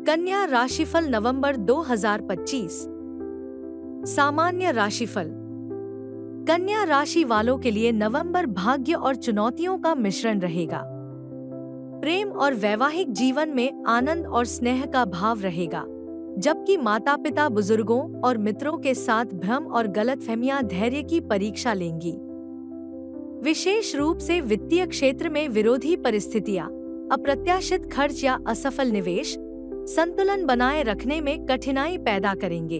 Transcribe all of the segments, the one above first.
कन्या राशिफल नवंबर 2025। सामान्य राशिफल। कन्या राशि वालों के लिए नवंबर भाग्य और चुनौतियों का मिश्रण रहेगा। प्रेम और वैवाहिक जीवन में आनंद और स्नेह का भाव रहेगा, जबकि माता पिता, बुजुर्गों और मित्रों के साथ भ्रम और गलतफहमियां धैर्य की परीक्षा लेंगी। विशेष रूप से वित्तीय क्षेत्र में विरोधी परिस्थितियां, अप्रत्याशित खर्च या असफल निवेश संतुलन बनाए रखने में कठिनाई पैदा करेंगे।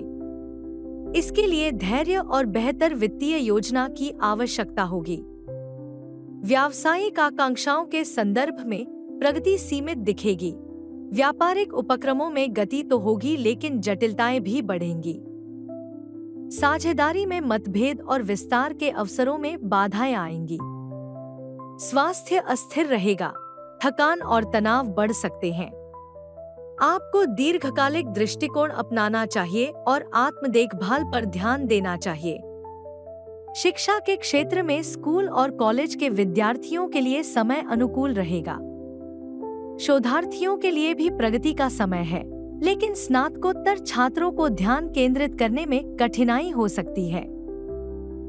इसके लिए धैर्य और बेहतर वित्तीय योजना की आवश्यकता होगी। व्यावसायिक आकांक्षाओं के संदर्भ में प्रगति सीमित दिखेगी। व्यापारिक उपक्रमों में गति तो होगी, लेकिन जटिलताएं भी बढ़ेंगी। साझेदारी में मतभेद और विस्तार के अवसरों में बाधाएं आएंगी। स्वास्थ्य अस्थिर रहेगा, थकान और तनाव बढ़ सकते हैं। आपको दीर्घकालिक दृष्टिकोण अपनाना चाहिए और आत्म देखभाल पर ध्यान देना चाहिए। शिक्षा के क्षेत्र में स्कूल और कॉलेज के विद्यार्थियों के लिए समय अनुकूल रहेगा। शोधार्थियों के लिए भी प्रगति का समय है, लेकिन स्नातकोत्तर छात्रों को ध्यान केंद्रित करने में कठिनाई हो सकती है।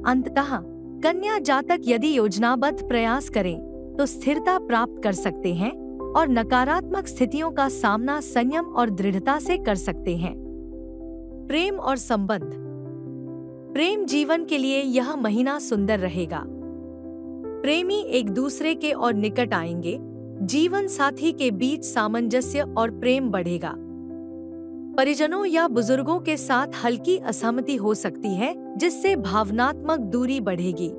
अंततः कन्या जातक यदि योजनाबद्ध प्रयास करें तो स्थिरता प्राप्त कर सकते हैं और नकारात्मक स्थितियों का सामना संयम और दृढ़ता से कर सकते हैं। प्रेम और संबंध। प्रेम जीवन के लिए यह महीना सुंदर रहेगा। प्रेमी एक दूसरे के और निकट आएंगे। जीवन साथी के बीच सामंजस्य और प्रेम बढ़ेगा। परिजनों या बुजुर्गों के साथ हल्की असहमति हो सकती है, जिससे भावनात्मक दूरी बढ़ेगी।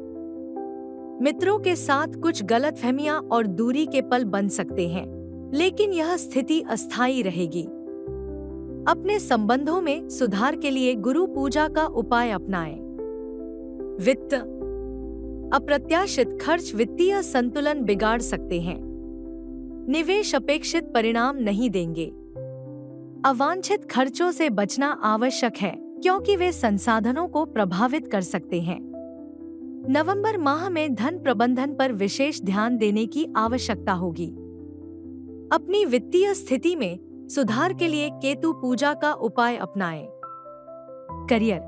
मित्रों के साथ कुछ गलतफहमियां और दूरी के पल बन सकते हैं, लेकिन यह स्थिति अस्थायी रहेगी। अपने संबंधों में सुधार के लिए गुरु पूजा का उपाय अपनाएं। वित्त। अप्रत्याशित खर्च वित्तीय संतुलन बिगाड़ सकते हैं। निवेश अपेक्षित परिणाम नहीं देंगे। अवांछित खर्चों से बचना आवश्यक है, क्योंकि वे संसाधनों को प्रभावित कर सकते हैं। नवंबर माह में धन प्रबंधन पर विशेष ध्यान देने की आवश्यकता होगी। अपनी वित्तीय स्थिति में सुधार के लिए केतु पूजा का उपाय अपनाएं। करियर।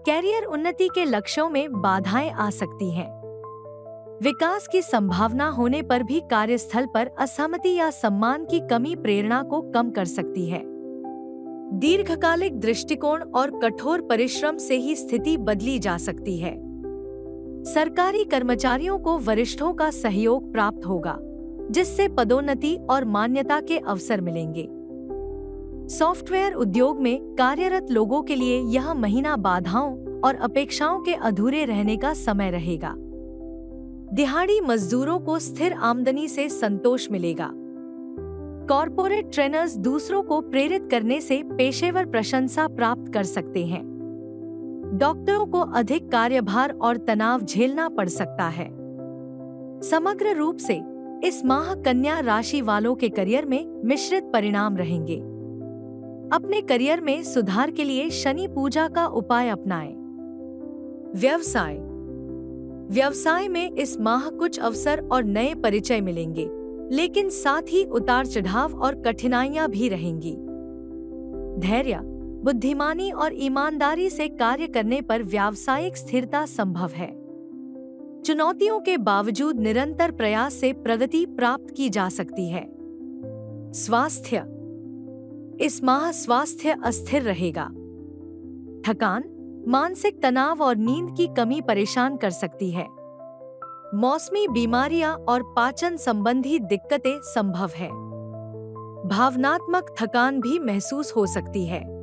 कैरियर उन्नति के लक्ष्यों में बाधाएं आ सकती हैं। विकास की संभावना होने पर भी कार्यस्थल पर असहमति या सम्मान की कमी प्रेरणा को कम कर सकती है। दीर्घकालिक दृष्टिकोण और कठोर परिश्रम से ही स्थिति बदली जा सकती है। सरकारी कर्मचारियों को वरिष्ठों का सहयोग प्राप्त होगा, जिससे पदोन्नति और मान्यता के अवसर मिलेंगे। सॉफ्टवेयर उद्योग में कार्यरत लोगों के लिए यह महीना बाधाओं और अपेक्षाओं के अधूरे रहने का समय रहेगा। दिहाड़ी मजदूरों को स्थिर आमदनी से संतोष मिलेगा। कॉर्पोरेट ट्रेनर्स दूसरों को प्रेरित करने से पेशेवर प्रशंसा प्राप्त कर सकते हैं। डॉक्टरों को अधिक कार्यभार और तनाव झेलना पड़ सकता है। समग्र रूप से इस माह कन्या राशि वालों के करियर में मिश्रित परिणाम रहेंगे। अपने करियर में सुधार के लिए शनि पूजा का उपाय अपनाएं। व्यवसाय। व्यवसाय में इस माह कुछ अवसर और नए परिचय मिलेंगे, लेकिन साथ ही उतार चढ़ाव और कठिनाइयां भी रहेंगी। धैर्य, बुद्धिमानी और ईमानदारी से कार्य करने पर व्यावसायिक स्थिरता संभव है। चुनौतियों के बावजूद निरंतर प्रयास से प्रगति प्राप्त की जा सकती है। स्वास्थ्य। इस माह स्वास्थ्य अस्थिर रहेगा। थकान, मानसिक तनाव और नींद की कमी परेशान कर सकती है। मौसमी बीमारियां और पाचन संबंधी दिक्कतें संभव है। भावनात्मक थकान भी महसूस हो सकती है।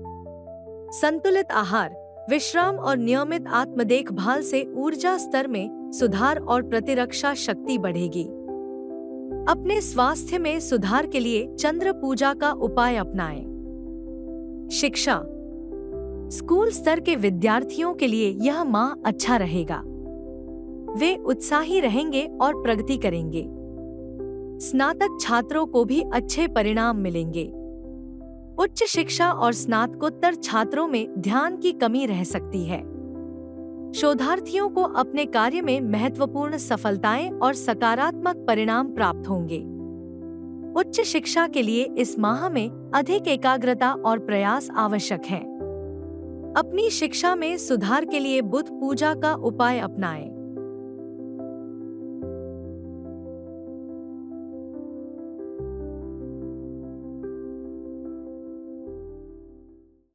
संतुलित आहार, विश्राम और नियमित आत्म देखभाल से ऊर्जा स्तर में सुधार और प्रतिरक्षा शक्ति बढ़ेगी। अपने स्वास्थ्य में सुधार के लिए चंद्र पूजा का उपाय अपनाएं। शिक्षा। स्कूल स्तर के विद्यार्थियों के लिए यह माह अच्छा रहेगा। वे उत्साही रहेंगे और प्रगति करेंगे। स्नातक छात्रों को भी अच्छे परिणाम मिलेंगे। उच्च शिक्षा और स्नातकोत्तर छात्रों में ध्यान की कमी रह सकती है। शोधार्थियों को अपने कार्य में महत्वपूर्ण सफलताएं और सकारात्मक परिणाम प्राप्त होंगे। उच्च शिक्षा के लिए इस माह में अधिक एकाग्रता और प्रयास आवश्यक है। अपनी शिक्षा में सुधार के लिए बुध पूजा का उपाय अपनाएं।